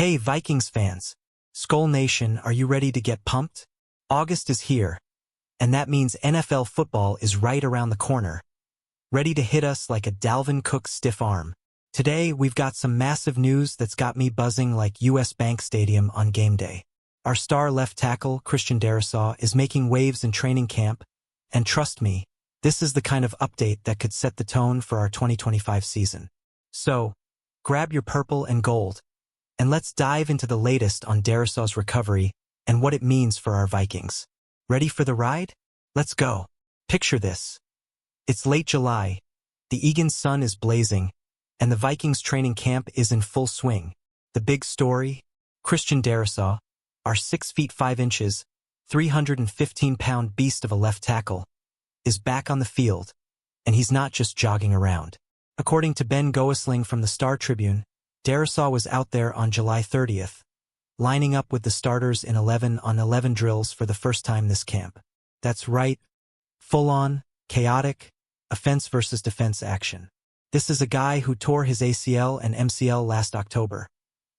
Hey Vikings fans! SKOL Nation, are you ready to get pumped? August is here, and that means NFL football is right around the corner, ready to hit us like a Dalvin Cook stiff arm. Today, we've got some massive news that's got me buzzing like US Bank Stadium on game day. Our star left tackle, Christian Darrisaw, is making waves in training camp, and trust me, this is the kind of update that could set the tone for our 2025 season. So, grab your purple and gold, and let's dive into the latest on Darrisaw's recovery and what it means for our Vikings. Ready for the ride? Let's go. Picture this. It's late July, the Egan's sun is blazing, and the Vikings training camp is in full swing. The big story, Christian Darrisaw, our 6 feet 5 inches, 315-pound beast of a left tackle, is back on the field, and he's not just jogging around. According to Ben Goesling from the Star Tribune, Darrisaw was out there on July 30th, lining up with the starters in 11-on-11 drills for the first time this camp. That's right, full-on, chaotic, offense versus defense action. This is a guy who tore his ACL and MCL last October,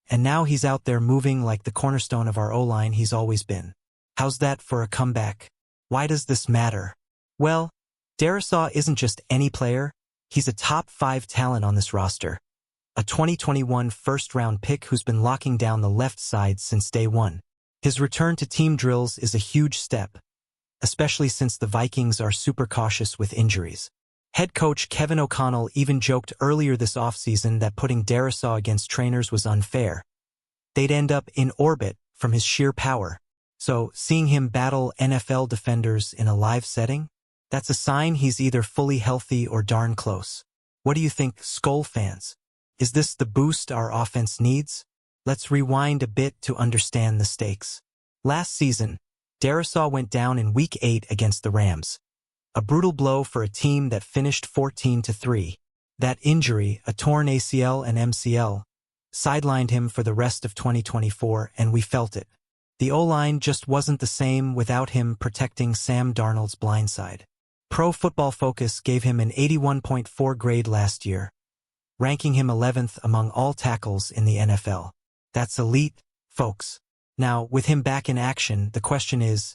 and now he's out there moving like the cornerstone of our O-line he's always been. How's that for a comeback? Why does this matter? Well, Darrisaw isn't just any player, he's a top 5 talent on this roster. A 2021 first-round pick who's been locking down the left side since day one. His return to team drills is a huge step, especially since the Vikings are super cautious with injuries. Head coach Kevin O'Connell even joked earlier this offseason that putting Darrisaw against trainers was unfair. They'd end up in orbit from his sheer power. So, seeing him battle NFL defenders in a live setting? That's a sign he's either fully healthy or darn close. What do you think, SKOL fans? Is this the boost our offense needs? Let's rewind a bit to understand the stakes. Last season, Darrisaw went down in Week 8 against the Rams. A brutal blow for a team that finished 14-3. That injury, a torn ACL and MCL, sidelined him for the rest of 2024, and we felt it. The O-line just wasn't the same without him protecting Sam Darnold's blindside. Pro Football Focus gave him an 81.4 grade last year, ranking him 11th among all tackles in the NFL. That's elite, folks. Now, with him back in action, the question is,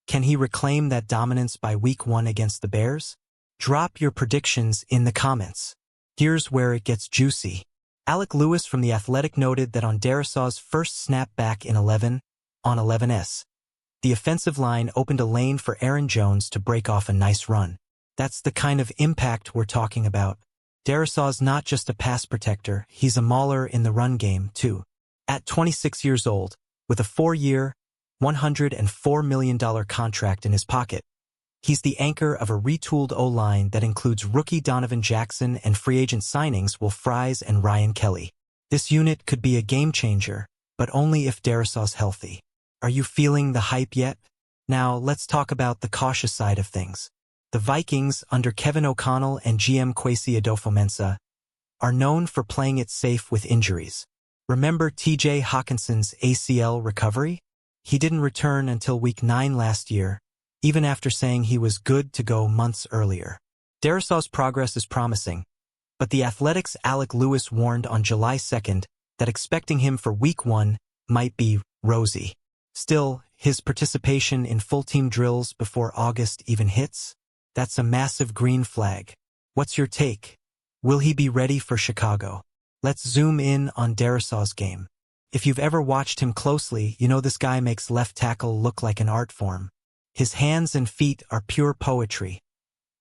can he reclaim that dominance by Week 1 against the Bears? Drop your predictions in the comments. Here's where it gets juicy. Alec Lewis from The Athletic noted that on Darrisaw's first snap back in 11-on-11s, the offensive line opened a lane for Aaron Jones to break off a nice run. That's the kind of impact we're talking about. Darrisaw's not just a pass protector, he's a mauler in the run game, too. At 26 years old, with a 4-year, $104 million contract in his pocket, he's the anchor of a retooled O-line that includes rookie Donovan Jackson and free agent signings Will Fries and Ryan Kelly. This unit could be a game-changer, but only if Darrisaw's healthy. Are you feeling the hype yet? Now, let's talk about the cautious side of things. The Vikings, under Kevin O'Connell and GM Kwesi Adofo-Mensah, are known for playing it safe with injuries. Remember TJ Hawkinson's ACL recovery? He didn't return until Week 9 last year, even after saying he was good to go months earlier. Darrisaw's progress is promising, but The Athletic's Alec Lewis warned on July 2nd that expecting him for Week 1 might be rosy. Still, his participation in full-team drills before August even hits? That's a massive green flag. What's your take? Will he be ready for Chicago? Let's zoom in on Darrisaw's game. If you've ever watched him closely, you know this guy makes left tackle look like an art form. His hands and feet are pure poetry,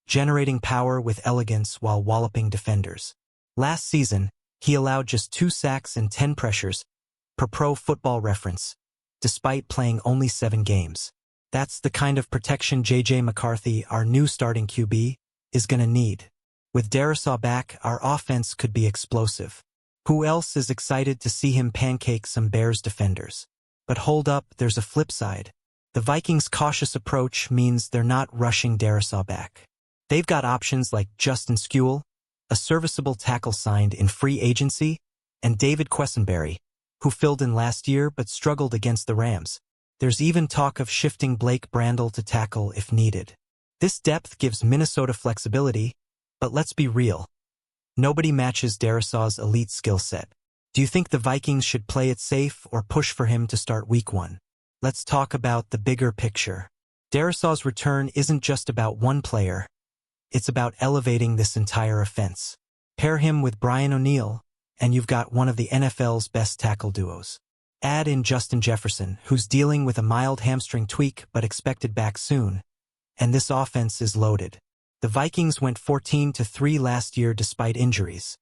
generating power with elegance while walloping defenders. Last season, he allowed just 2 sacks and 10 pressures, per Pro Football Reference, despite playing only 7 games. That's the kind of protection J.J. McCarthy, our new starting QB, is gonna need. With Darrisaw back, our offense could be explosive. Who else is excited to see him pancake some Bears defenders? But hold up, there's a flip side. The Vikings' cautious approach means they're not rushing Darrisaw back. They've got options like Justin SKOL, a serviceable tackle signed in free agency, and David Quessenberry, who filled in last year but struggled against the Rams. There's even talk of shifting Blake Brandel to tackle if needed. This depth gives Minnesota flexibility, but let's be real. Nobody matches Darrisaw's elite skill set. Do you think the Vikings should play it safe or push for him to start week 1? Let's talk about the bigger picture. Darrisaw's return isn't just about one player. It's about elevating this entire offense. Pair him with Brian O'Neill, and you've got one of the NFL's best tackle duos. Add in Justin Jefferson, who's dealing with a mild hamstring tweak but expected back soon, and this offense is loaded. The Vikings went 14-3 last year despite injuries.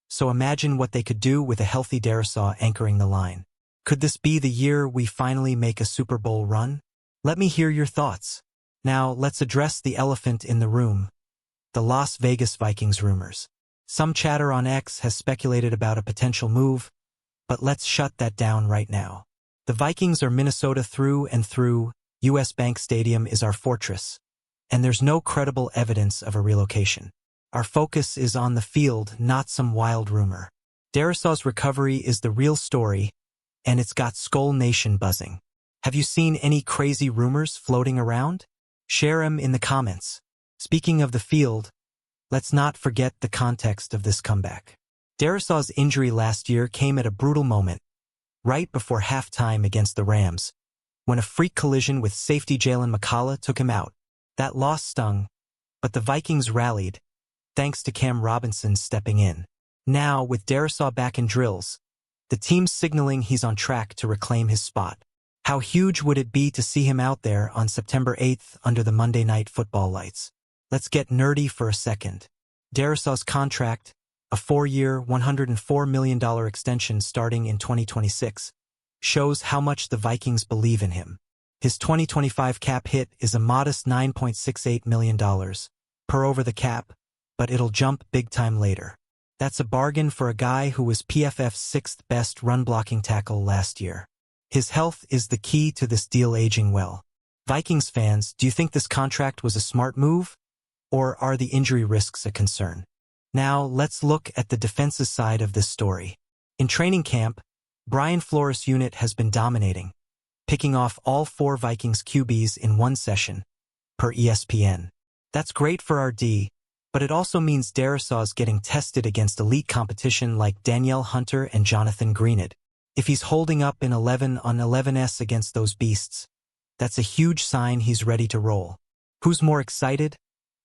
So imagine what they could do with a healthy Darrisaw anchoring the line. Could this be the year we finally make a Super Bowl run? Let me hear your thoughts. Now, let's address the elephant in the room, the Las Vegas Vikings rumors. Some chatter on X has speculated about a potential move, but let's shut that down right now. The Vikings are Minnesota through and through. US Bank Stadium is our fortress, and there's no credible evidence of a relocation. Our focus is on the field, not some wild rumor. Darrisaw's recovery is the real story, and it's got SKOL Nation buzzing. Have you seen any crazy rumors floating around? Share them in the comments. Speaking of the field, let's not forget the context of this comeback. Darrisaw's injury last year came at a brutal moment, right before halftime against the Rams, when a freak collision with safety Jalen McCullough took him out. That loss stung, but the Vikings rallied, thanks to Cam Robinson stepping in. Now, with Darrisaw back in drills, the team's signaling he's on track to reclaim his spot. How huge would it be to see him out there on September 8th under the Monday Night Football lights? Let's get nerdy for a second. Darrisaw's contract, a 4-year, $104 million extension starting in 2026, shows how much the Vikings believe in him. His 2025 cap hit is a modest $9.68 million per over the cap, but it'll jump big time later. That's a bargain for a guy who was PFF's 6th best run-blocking tackle last year. His health is the key to this deal aging well. Vikings fans, do you think this contract was a smart move? Or are the injury risks a concern? Now, let's look at the defensive side of this story. In training camp, Brian Flores' unit has been dominating, picking off all 4 Vikings QBs in one session, per ESPN. That's great for our D, but it also means Darrisaw's getting tested against elite competition like Danielle Hunter and Jonathan Greenid. If he's holding up in 11-on-11s against those beasts, that's a huge sign he's ready to roll. Who's more excited?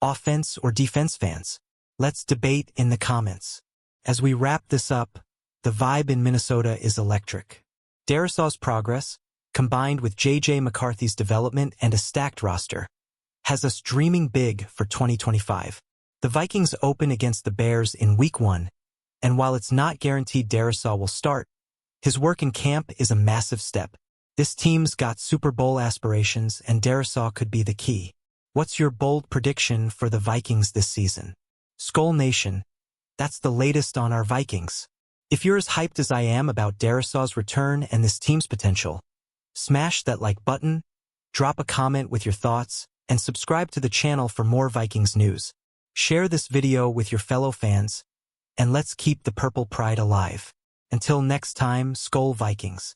Offense or defense fans? Let's debate in the comments. As we wrap this up, the vibe in Minnesota is electric. Darrisaw's progress, combined with J.J. McCarthy's development and a stacked roster, has us dreaming big for 2025. The Vikings open against the Bears in Week 1, and while it's not guaranteed Darrisaw will start, his work in camp is a massive step. This team's got Super Bowl aspirations, and Darrisaw could be the key. What's your bold prediction for the Vikings this season? SKOL Nation, that's the latest on our Vikings. If you're as hyped as I am about Darrisaw's return and this team's potential, smash that like button, drop a comment with your thoughts, and subscribe to the channel for more Vikings news. Share this video with your fellow fans, and let's keep the Purple Pride alive. Until next time, SKOL Vikings.